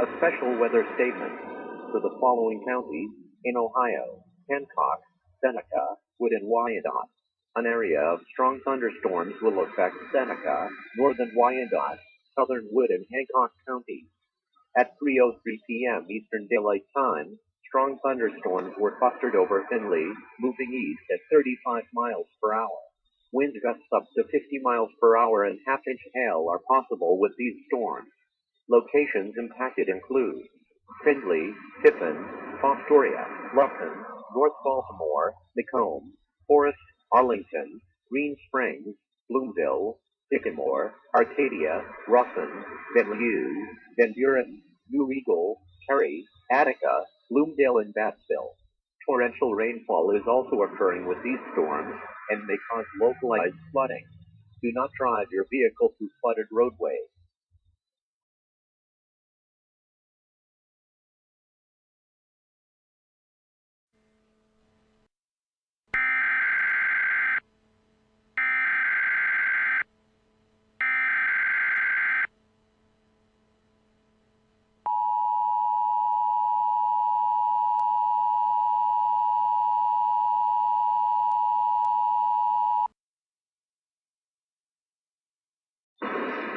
A special weather statement for the following counties in Ohio: Hancock, Seneca, Wood, and Wyandotte. An area of strong thunderstorms will affect Seneca, northern Wyandotte, southern Wood, and Hancock counties. At 3:03 p.m. Eastern Daylight Time, strong thunderstorms were clustered over Findlay, moving east at 35 miles per hour. Wind gusts up to 50 miles per hour and half-inch hail are possible with these storms. Locations impacted include Findlay, Tiffin, Fostoria, Lufkin, North Baltimore, Macomb, Forest, Arlington, Green Springs, Bloomville, Sycamore, Arcadia, Russon, Benlieu, Van Buren, New Eagle, Cary, Attica, Bloomdale, and Battsville. Torrential rainfall is also occurring with these storms and may cause localized flooding. Do not drive your vehicle through flooded roadways.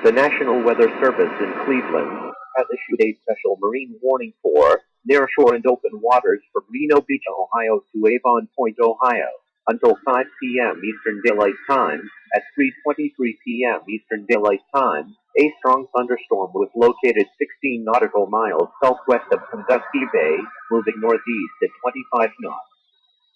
The National Weather Service in Cleveland has issued a special marine warning for nearshore and open waters from Reno Beach, Ohio to Avon Point, Ohio, until 5 p.m. Eastern Daylight Time. At 3:23 p.m. Eastern Daylight Time, a strong thunderstorm was located 16 nautical miles southwest of Sandusky Bay, moving northeast at 25 knots.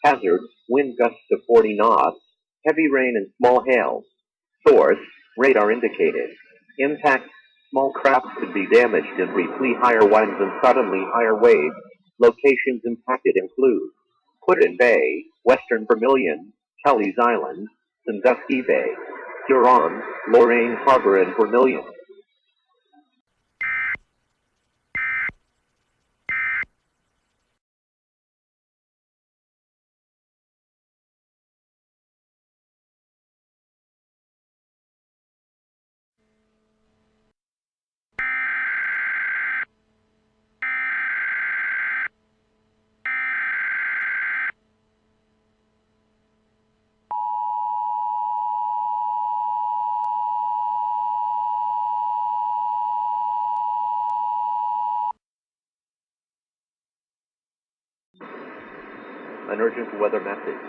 Hazard: wind gusts to 40 knots, heavy rain and small hail. Source: radar indicated. Impact: small craft could be damaged in briefly higher winds and suddenly higher waves. Locations impacted include Putin Bay, Western Vermilion, Kelly's Island, Sandusky Bay, Huron, Lorain Harbor, and Vermilion. An urgent weather message.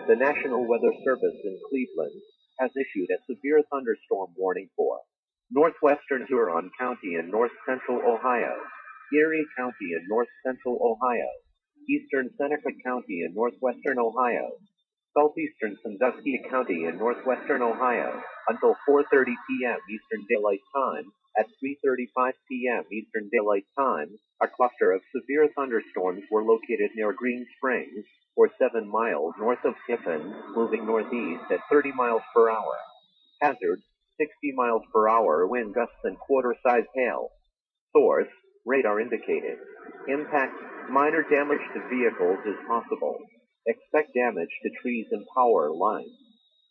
The National Weather Service in Cleveland has issued a severe thunderstorm warning for northwestern Huron County in north-central Ohio, Erie County in north-central Ohio, eastern Seneca County in northwestern Ohio, southeastern Sandusky County in northwestern Ohio, until 4:30 p.m. Eastern Daylight Time. At 3:35 p.m. Eastern Daylight Time, a cluster of severe thunderstorms were located near Green Springs, or 7 miles north of Tiffin, moving northeast at 30 miles per hour. Hazard: 60 miles per hour wind gusts and quarter-size hail. Source: radar indicated. Impact: minor damage to vehicles is possible. Expect damage to trees and power lines.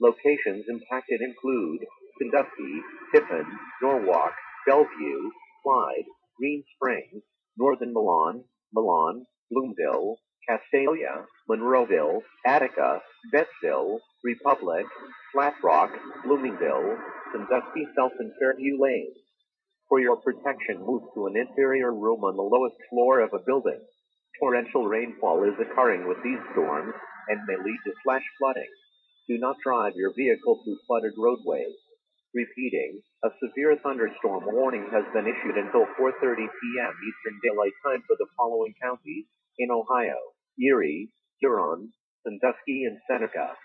Locations impacted include Sandusky, Tiffin, Norwalk, Bellevue, Clyde, Green Springs, Northern Milan, Bloomville, Castalia, Monroeville, Attica, Bettsville, Republic, Flat Rock, Bloomingdale, Sandusky South, and Fairview Lane. For your protection, move to an inferior room on the lowest floor of a building. Torrential rainfall is occurring with these storms and may lead to flash flooding. Do not drive your vehicle through flooded roadways. Repeating, a severe thunderstorm warning has been issued until 4:30 p.m. Eastern Daylight Time for the following counties in Ohio: Erie, Huron, Sandusky, and Seneca.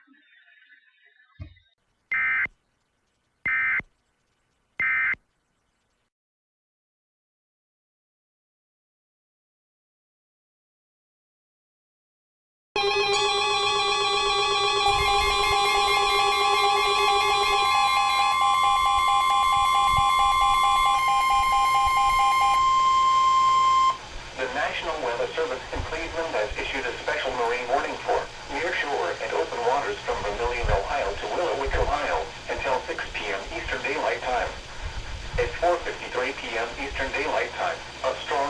The National Weather Service in Cleveland has issued a special marine warning for nearshore and open waters from Vermilion, Ohio to Willowick, Ohio until 6 p.m. Eastern Daylight Time. At 4:53 p.m. Eastern Daylight Time, a strong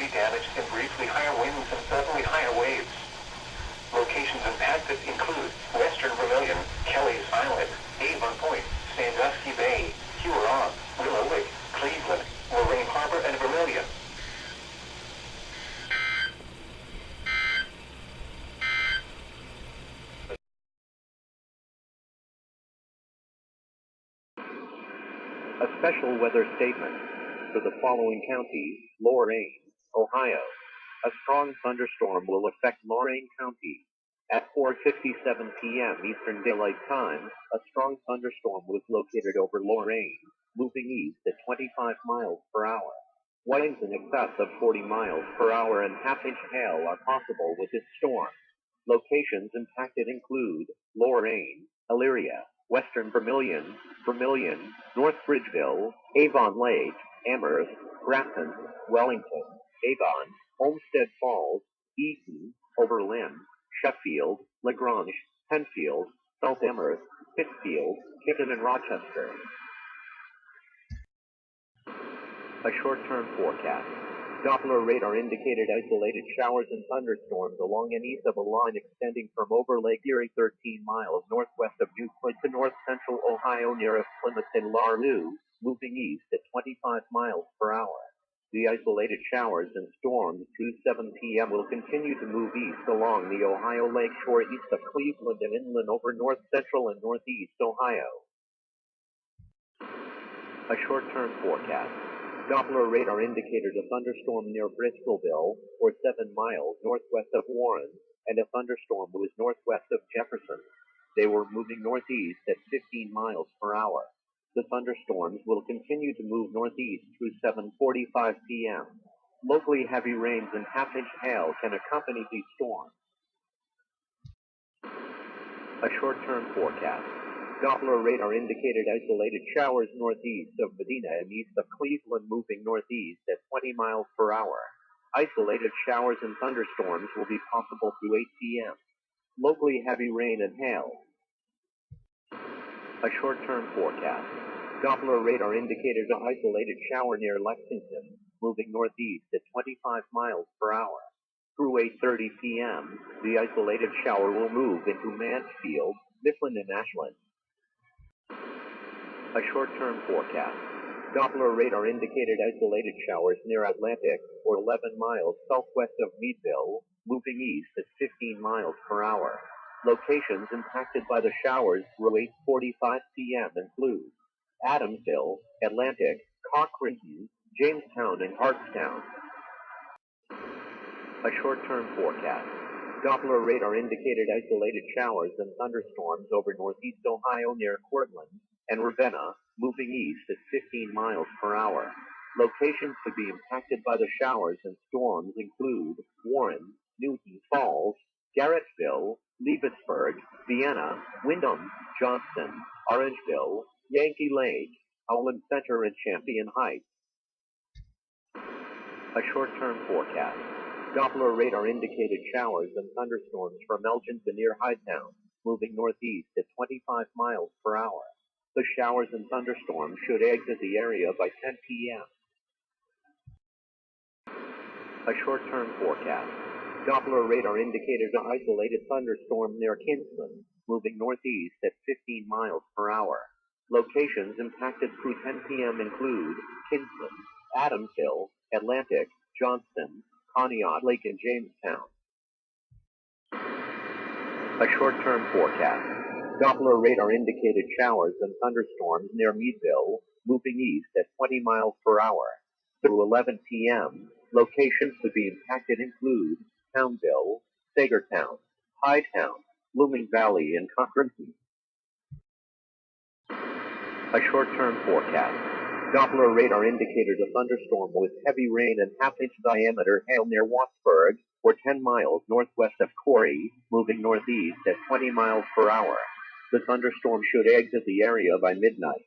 property damage and briefly higher winds and suddenly higher waves. Locations impacted include Western Vermilion, Kelly's Island, Avon Point, Sandusky Bay, Huron, Willow Lake, Cleveland, Lorraine Harbor, and Vermilion. A special weather statement for the following counties: Lorain, Ohio. A strong thunderstorm will affect Lorain County. At 4:57 p.m. Eastern Daylight Time, a strong thunderstorm was located over Lorain, moving east at 25 miles per hour. Winds in excess of 40 miles per hour and half-inch hail are possible with this storm. Locations impacted include Lorain, Elyria, Western Vermilion, North Bridgeville, Avon Lake, Amherst, Grafton, Wellington, Avon, Olmsted Falls, Eaton, Oberlin, Sheffield, Lagrange, Penfield, South Amherst, Pittsfield, Kitten, and Rochester. A short-term forecast. Doppler radar indicated isolated showers and thunderstorms along and east of a line extending from over Lake Erie 13 miles northwest of New Flint to north-central Ohio near Plymouth and Larue, moving east at 25 miles per hour. The isolated showers and storms through 7 p.m. will continue to move east along the Ohio Lake shore east of Cleveland and inland over north-central and northeast Ohio. A short-term forecast. Doppler radar indicated a thunderstorm near Bristolville, or 7 miles northwest of Warren, and a thunderstorm was northwest of Jefferson. They were moving northeast at 15 miles per hour. The thunderstorms will continue to move northeast through 7:45 p.m. Locally heavy rains and half-inch hail can accompany these storms. A short-term forecast. Doppler radar indicated isolated showers northeast of Medina and east of Cleveland, moving northeast at 20 miles per hour. Isolated showers and thunderstorms will be possible through 8 p.m. Locally heavy rain and hail. A short-term forecast. Doppler radar indicated an isolated shower near Lexington, moving northeast at 25 miles per hour. Through 8:30 p.m., the isolated shower will move into Mansfield, Mifflin, and Ashland. A short-term forecast. Doppler radar indicated isolated showers near Atlantic, or 11 miles southwest of Meadville, moving east at 15 miles per hour. Locations impacted by the showers through 8:45 p.m. include Adamsville, Atlantic, Cochran, Jamestown, and Hartstown. A short-term forecast. Doppler radar indicated isolated showers and thunderstorms over northeast Ohio near Cortland and Ravenna, moving east at 15 miles per hour. Locations to be impacted by the showers and storms include Warren, Newton Falls, Garrettsville, Leavittsburg, Vienna, Windham, Johnston, Orangeville, Yankee Lake, Howland Center, and Champion Heights. A short-term forecast. Doppler radar indicated showers and thunderstorms from Elgin to near Hightown, moving northeast at 25 miles per hour. The showers and thunderstorms should exit the area by 10 p.m. A short-term forecast. Doppler radar indicated an isolated thunderstorm near Kinsman, moving northeast at 15 miles per hour. Locations impacted through 10 p.m. include Kinsman, Adamsville, Atlantic, Johnston, Conneaut Lake, and Jamestown. A short-term forecast. Doppler radar indicated showers and thunderstorms near Meadville, moving east at 20 miles per hour. Through 11 p.m., locations to be impacted include Townville, Sagertown, Hightown, Blooming Valley, and Cochran. A short-term forecast. Doppler radar indicated a thunderstorm with heavy rain and half-inch diameter hail near Wattsburg, or 10 miles northwest of Corey, moving northeast at 20 miles per hour. The thunderstorm should exit the area by midnight.